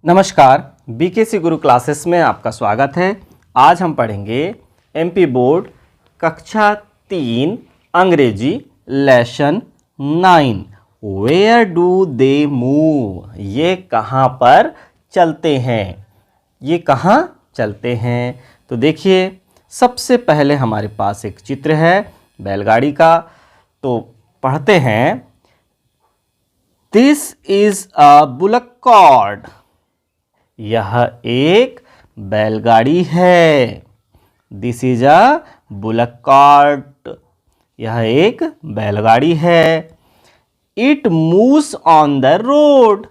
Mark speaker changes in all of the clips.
Speaker 1: नमस्कार, बीकेसी गुरु क्लासेस में आपका स्वागत है। आज हम पढ़ेंगे एमपी बोर्ड कक्षा 3 अंग्रेजी lesson 9 where do they move. ये कहाँ पर चलते हैं, ये कहाँ चलते हैं। तो देखिए, सबसे पहले हमारे पास एक चित्र है बैलगाड़ी का। तो पढ़ते हैं, this is a bullock cart. यह एक बैलगाड़ी है। This is a bullock cart. यह एक बैलगाड़ी है। It moves on the road.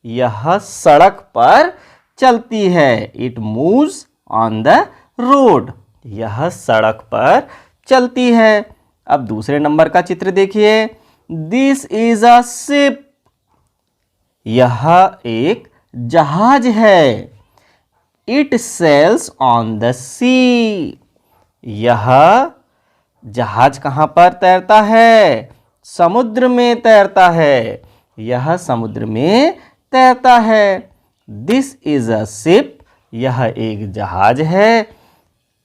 Speaker 1: यह सड़क पर चलती है। It moves on the road. यह सड़क पर चलती है। अब दूसरे नंबर का चित्र देखिए, दिस इज अ शिप। यह एक जहाज है। इट सेल्स ऑन द सी। यह जहाज कहाँ पर तैरता है? समुद्र में तैरता है। यह समुद्र में तैरता है। This is a ship. यह एक जहाज है।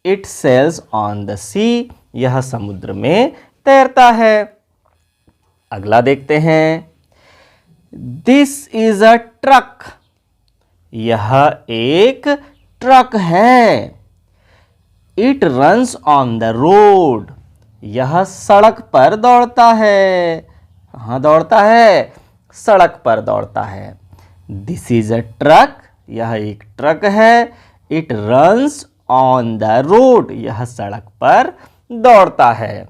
Speaker 1: इट सेल्स ऑन द सी। यह समुद्र में तैरता है। अगला देखते हैं, दिस इज अ ट्रक। यह एक ट्रक है। It runs on the road. यह सड़क पर दौड़ता है। कहाँ दौड़ता है? सड़क पर दौड़ता है। This is a truck. यह एक ट्रक है। It runs on the road. यह सड़क पर दौड़ता है।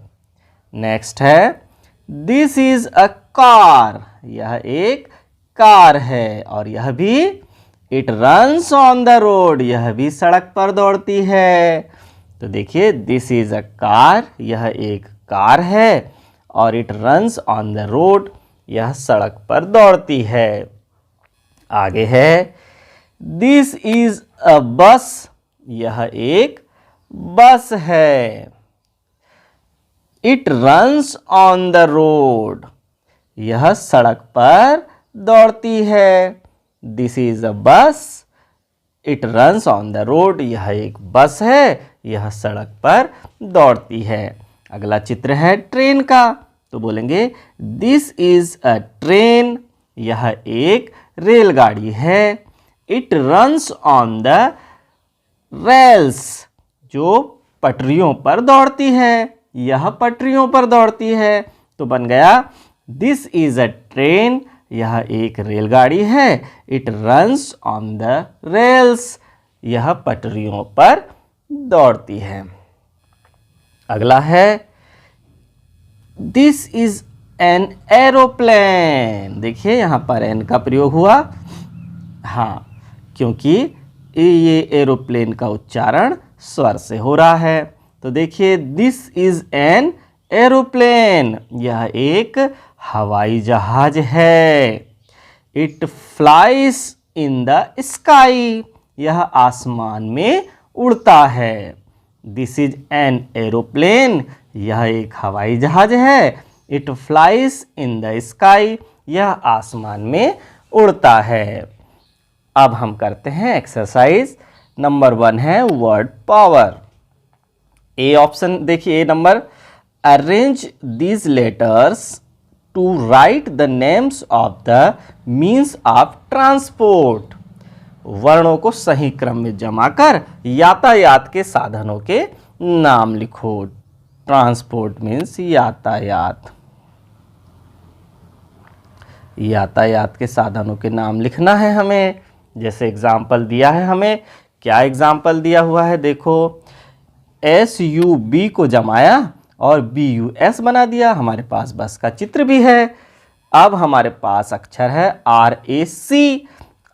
Speaker 1: नेक्स्ट है, दिस इज अ कार। यह एक कार है और यह भी it runs on the road. यह भी सड़क पर दौड़ती है। तो देखिए, दिस इज अ कार। यह एक कार है और it runs on the road. यह सड़क पर दौड़ती है। आगे है, दिस इज अ बस। यह एक बस है। It runs on the road. यह सड़क पर दौड़ती है। दिस इज अ बस। It runs on the road. यह एक बस है। यह सड़क पर दौड़ती है। अगला चित्र है ट्रेन का। तो बोलेंगे, दिस इज अ ट्रेन। यह एक रेलगाड़ी है। It runs on the rails. जो पटरियों पर दौड़ती है। यह पटरियों पर दौड़ती है। तो बन गया, दिस इज अ ट्रेन। यह एक रेलगाड़ी है। It runs on the rails. यह पटरियों पर दौड़ती है। अगला है, दिस इज एन एरोप्लेन। देखिए, यहां पर एन का प्रयोग हुआ। हाँ, क्योंकि ये एरोप्लेन का उच्चारण स्वर से हो रहा है। तो देखिए, दिस इज एन एरोप्लेन। यह एक हवाई जहाज है। It flies in the sky. यह आसमान में उड़ता है। This is an aeroplane. यह एक हवाई जहाज है। It flies in the sky. यह आसमान में उड़ता है। अब हम करते हैं एक्सरसाइज। नंबर 1 है वर्ड पावर। ए ऑप्शन देखिए, A number, arrange these letters to write the names of the means of transport. वर्णों को सही क्रम में जमा कर यातायात के साधनों के नाम लिखो। ट्रांसपोर्ट मीन्स यातायात। यातायात के साधनों के नाम लिखना है हमें। जैसे एग्जाम्पल दिया है हमें। क्या एग्जाम्पल दिया हुआ है? देखो, SUB को जमाया और BUS बना दिया। हमारे पास बस का चित्र भी है। अब हमारे पास अक्षर है RAC।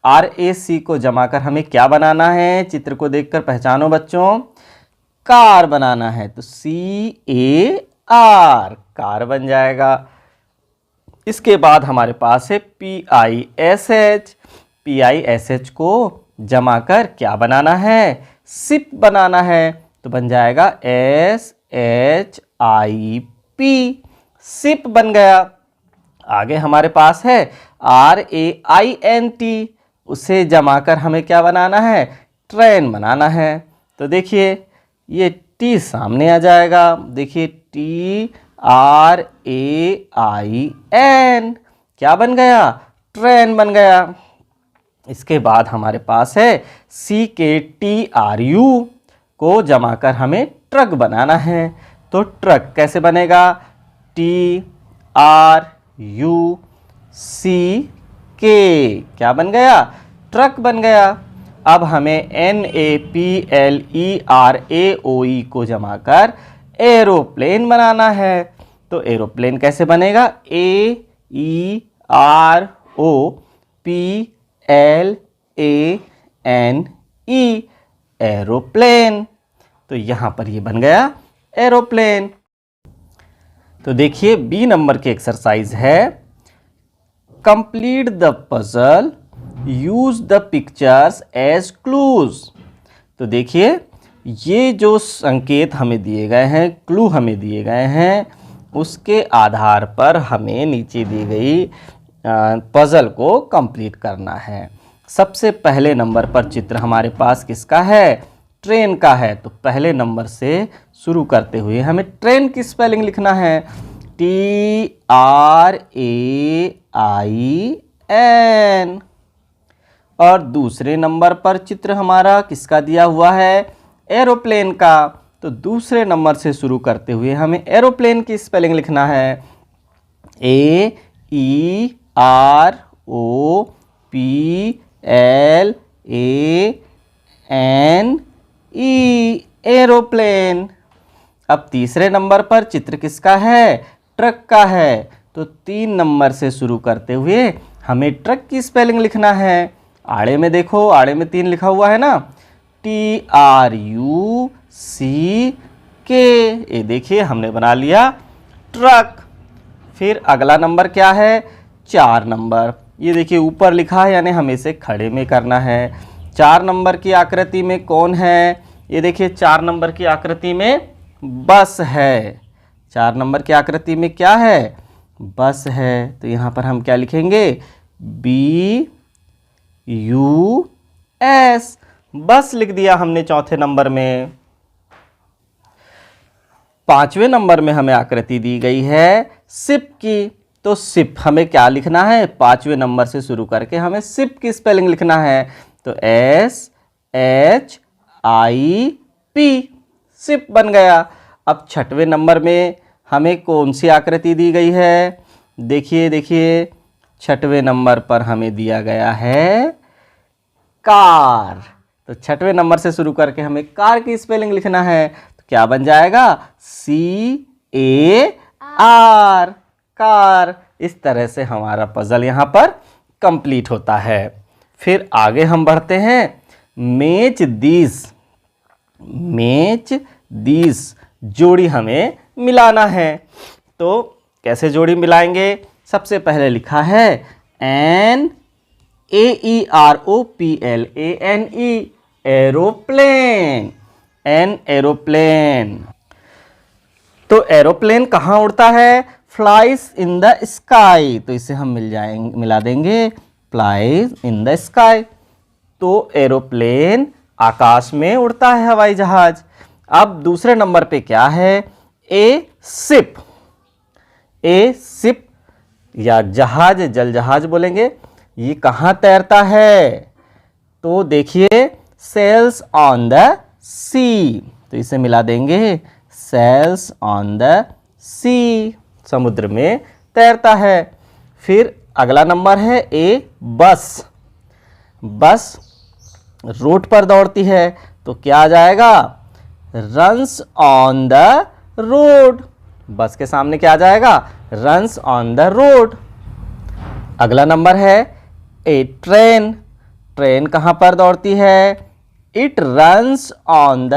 Speaker 1: RAC को जमाकर हमें क्या बनाना है? चित्र को देखकर पहचानो बच्चों। कार बनाना है। तो CAR, कार बन जाएगा। इसके बाद हमारे पास है PISH। PISH को जमाकर क्या बनाना है? सिप बनाना है। तो बन जाएगा SHIP, सिप बन गया। आगे हमारे पास है RAINT। उसे जमा कर हमें क्या बनाना है, ट्रेन बनाना है। तो देखिए ये टी सामने आ जाएगा, देखिए TRAIN क्या बन गया, ट्रेन बन गया। इसके बाद हमारे पास है CKTRU को जमा कर हमें ट्रक बनाना है। तो ट्रक कैसे बनेगा, TRUCK क्या बन गया, ट्रक बन गया। अब हमें NAPLERAOE को जमा कर एरोप्लेन बनाना है। तो एरोप्लेन कैसे बनेगा, AEROPLANE एरोप्लेन। तो यहाँ पर ये बन गया एरोप्लेन। तो देखिए बी नंबर की एक्सरसाइज है, complete the puzzle, use the pictures as clues. तो देखिए ये जो संकेत हमें दिए गए हैं, क्लू हमें दिए गए हैं, उसके आधार पर हमें नीचे दी गई पजल को कंप्लीट करना है। सबसे पहले नंबर पर चित्र हमारे पास किसका है, ट्रेन का है। तो पहले नंबर से शुरू करते हुए हमें ट्रेन की स्पेलिंग लिखना है, TRAIN। और दूसरे नंबर पर चित्र हमारा किसका दिया हुआ है, एरोप्लेन का। तो दूसरे नंबर से शुरू करते हुए हमें एरोप्लेन की स्पेलिंग लिखना है, AEROPLANE एरोप्लेन। अब तीसरे नंबर पर चित्र किसका है, ट्रक का है। तो 3 नंबर से शुरू करते हुए हमें ट्रक की स्पेलिंग लिखना है। आड़े में देखो, आड़े में 3 लिखा हुआ है ना, TRUCK। ये देखिए हमने बना लिया ट्रक। फिर अगला नंबर क्या है, 4 नंबर। ये देखिए ऊपर लिखा है, यानी हमें इसे खड़े में करना है। 4 नंबर की आकृति में कौन है, ये देखिए 4 नंबर की आकृति में बस है। 4 नंबर की आकृति में क्या है, बस है। तो यहाँ पर हम क्या लिखेंगे, BUS, बस लिख दिया हमने चौथे नंबर में। 5वें नंबर में हमें आकृति दी गई है शिप की। तो शिप हमें क्या लिखना है, 5वें नंबर से शुरू करके हमें शिप की स्पेलिंग लिखना है। तो SHIP, शिप बन गया। अब 6वें नंबर में हमें कौन सी आकृति दी गई है, देखिए देखिए 6वें नंबर पर हमें दिया गया है कार। तो 6वें नंबर से शुरू करके हमें कार की स्पेलिंग लिखना है। तो क्या बन जाएगा, CAR, कार। इस तरह से हमारा पजल यहाँ पर कंप्लीट होता है। फिर आगे हम बढ़ते हैं, मैच दिस जोड़ी हमें मिलाना है। तो कैसे जोड़ी मिलाएंगे, सबसे पहले लिखा है NAEROPLANE एरोप्लेन, एरोप्लेन। तो एरोप्लेन कहाँ उड़ता है, फ्लाइज इन द स्काई। तो इसे हम मिला देंगे फ्लाइज इन द स्काई। तो एरोप्लेन आकाश में उड़ता है, हवाई जहाज। अब दूसरे नंबर पे क्या है, शिप या जहाज, जल जहाज बोलेंगे। ये कहाँ तैरता है, तो देखिए सेल्स ऑन द सी। तो इसे मिला देंगे सेल्स ऑन द सी, समुद्र में तैरता है। फिर अगला नंबर है बस रोड पर दौड़ती है। तो क्या आ जाएगा, रन्स ऑन द रोड। बस के सामने क्या आ जाएगा, रन्स ऑन द रोड। अगला नंबर है ट्रेन कहाँ पर दौड़ती है, it runs on the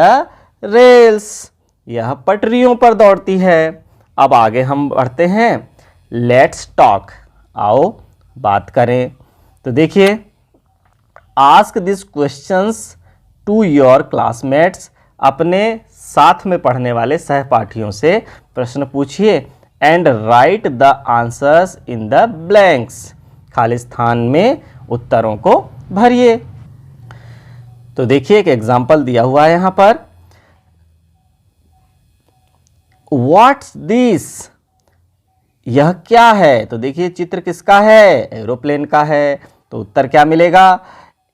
Speaker 1: rails, यह पटरियों पर दौड़ती है। अब आगे हम बढ़ते हैं, लेट्स टॉक, आओ बात करें। तो देखिए, ask this questions to your classmates, अपने साथ में पढ़ने वाले सहपाठियों से प्रश्न पूछिए। And write the answers in the blanks, खाली स्थान में उत्तरों को भरिए। तो देखिए एक एग्जाम्पल दिया हुआ है यहां पर, व्हाट्स दिस, यह क्या है। तो देखिए चित्र किसका है, एरोप्लेन का है। तो उत्तर क्या मिलेगा,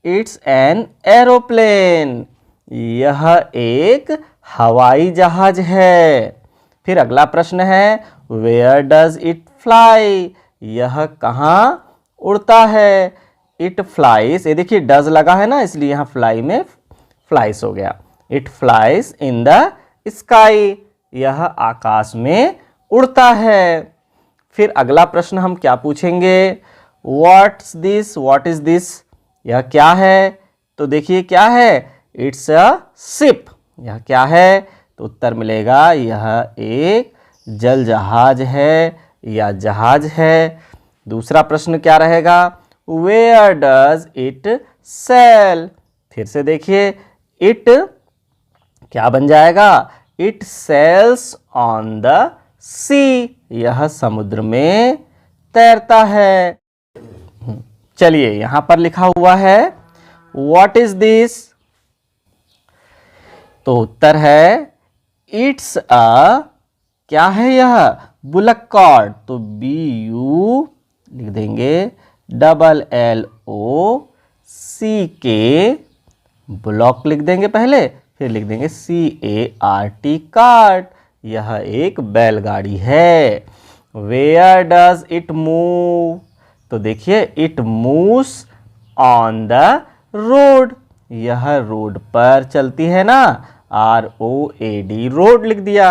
Speaker 1: इट्स एन एरोप्लेन, यह एक हवाई जहाज है। फिर अगला प्रश्न है, वेयर डज इट फ्लाई, यह कहाँ उड़ता है। इट फ्लाइज, ये देखिए डज लगा है ना, इसलिए यहां फ्लाई में फ्लाइज हो गया। It flies in the sky, यह आकाश में उड़ता है। फिर अगला प्रश्न हम क्या पूछेंगे, what's this, what is this, यह क्या है। तो देखिए क्या है, इट्स अ शिप, यह क्या है। तो उत्तर मिलेगा यह एक जल जहाज है या जहाज है। दूसरा प्रश्न क्या रहेगा, वेयर डज इट सेल, फिर से देखिए इट क्या बन जाएगा, इट सेल्स ऑन द सी, यह समुद्र में तैरता है। चलिए यहां पर लिखा हुआ है व्हाट इज दिस, तो उत्तर है इट्स अ, क्या है यह, बुलक कार्ट। तो BU लिख देंगे LLOCK, ब्लॉक लिख देंगे पहले, फिर लिख देंगे CART, कार्ट, यह एक बैलगाड़ी है। वेयर डज इट मूव, तो देखिए it moves on the road, यह रोड पर चलती है ना, ROAD, रोड लिख दिया।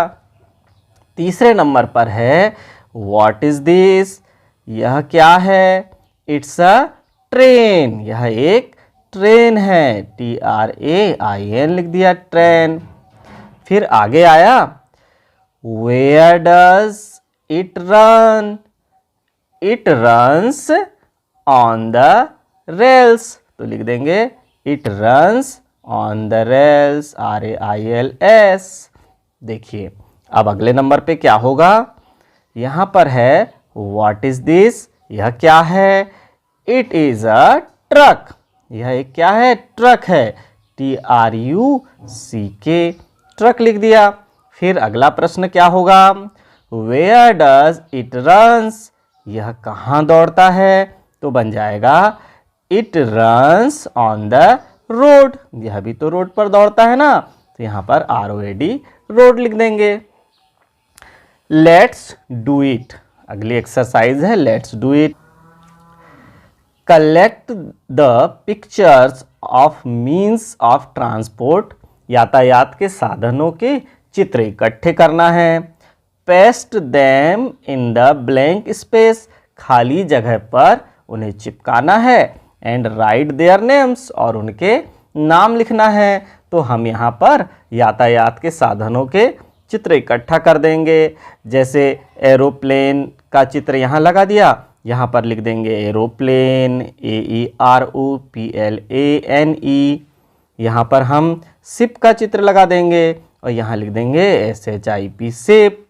Speaker 1: तीसरे नंबर पर है व्हाट इज दिस, यह क्या है, इट्स अ ट्रेन, यह एक ट्रेन है, TRAIN लिख दिया, ट्रेन। फिर आगे आया where does it run, it runs on the rails, तो लिख देंगे it runs on the rails, RAILS। देखिए अब अगले नंबर पे क्या होगा, यहां पर है व्हाट इज दिस, यह क्या है, इट इज अ ट्रक, यह एक क्या है, ट्रक है, TRUCK, ट्रक लिख दिया। फिर अगला प्रश्न क्या होगा, वेयर डज इट रन्स, यह कहाँ दौड़ता है। तो बन जाएगा it runs on the road, यह भी तो रोड पर दौड़ता है ना, तो यहां पर ROAD, रोड लिख देंगे। लेट्स डू इट, अगली एक्सरसाइज है let's do it. Collect the pictures of means of transport, यातायात के साधनों के चित्र इकट्ठे करना है। Paste them in the blank space, खाली जगह पर उन्हें चिपकाना है। एंड राइट देयर नेम्स, और उनके नाम लिखना है। तो हम यहाँ पर यातायात के साधनों के चित्र इकट्ठा कर देंगे। जैसे एरोप्लेन का चित्र यहाँ लगा दिया, यहाँ पर लिख देंगे एरोप्लेन, AEROPLANE। यहाँ पर हम शिप का चित्र लगा देंगे और यहाँ लिख देंगे SHIP, शिप।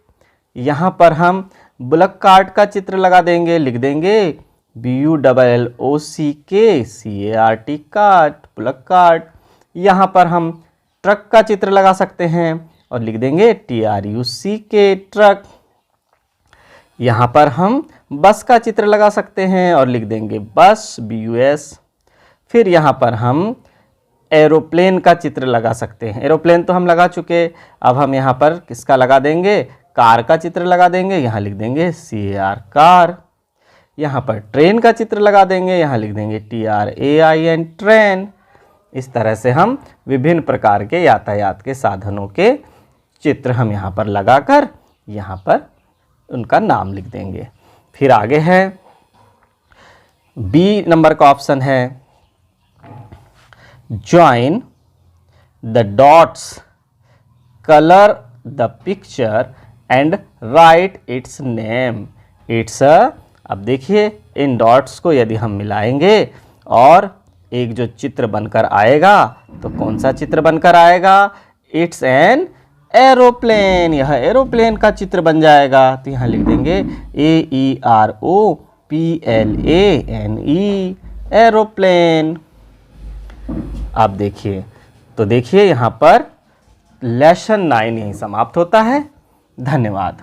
Speaker 1: यहाँ पर हम बुलक कार्ट का चित्र लगा देंगे, लिख देंगे BULLOCK CART, cart, bullock cart. यहाँ पर हम ट्रक का चित्र लगा सकते हैं और लिख देंगे TRUCK, ट्रक। यहाँ पर हम बस का चित्र लगा सकते हैं और लिख देंगे बस, BUS। फिर यहाँ पर हम एरोप्लेन का चित्र लगा सकते हैं, एरोप्लेन तो हम लगा चुके, अब हम यहाँ पर किसका लगा देंगे, कार का चित्र लगा देंगे, यहाँ लिख देंगे CAR, कार। यहाँ पर ट्रेन का चित्र लगा देंगे, यहाँ लिख देंगे TRAIN, ट्रेन। इस तरह से हम विभिन्न प्रकार के यातायात के साधनों के चित्र हम यहाँ पर लगाकर यहाँ पर उनका नाम लिख देंगे। फिर आगे है B नंबर का ऑप्शन है, join the dots, colour the picture and right it's name. It's अब देखिए इन डॉट्स को यदि हम मिलाएंगे और एक जो चित्र बनकर आएगा, तो कौन सा चित्र बनकर आएगा, इट्स एन एरोप्लेन, यह एरोप्लेन का चित्र बन जाएगा। तो यहाँ लिख देंगे AEROPLANE, एरोप्लेन। आप देखिए, तो देखिए यहाँ पर लेसन 9 यहीं समाप्त होता है। धन्यवाद।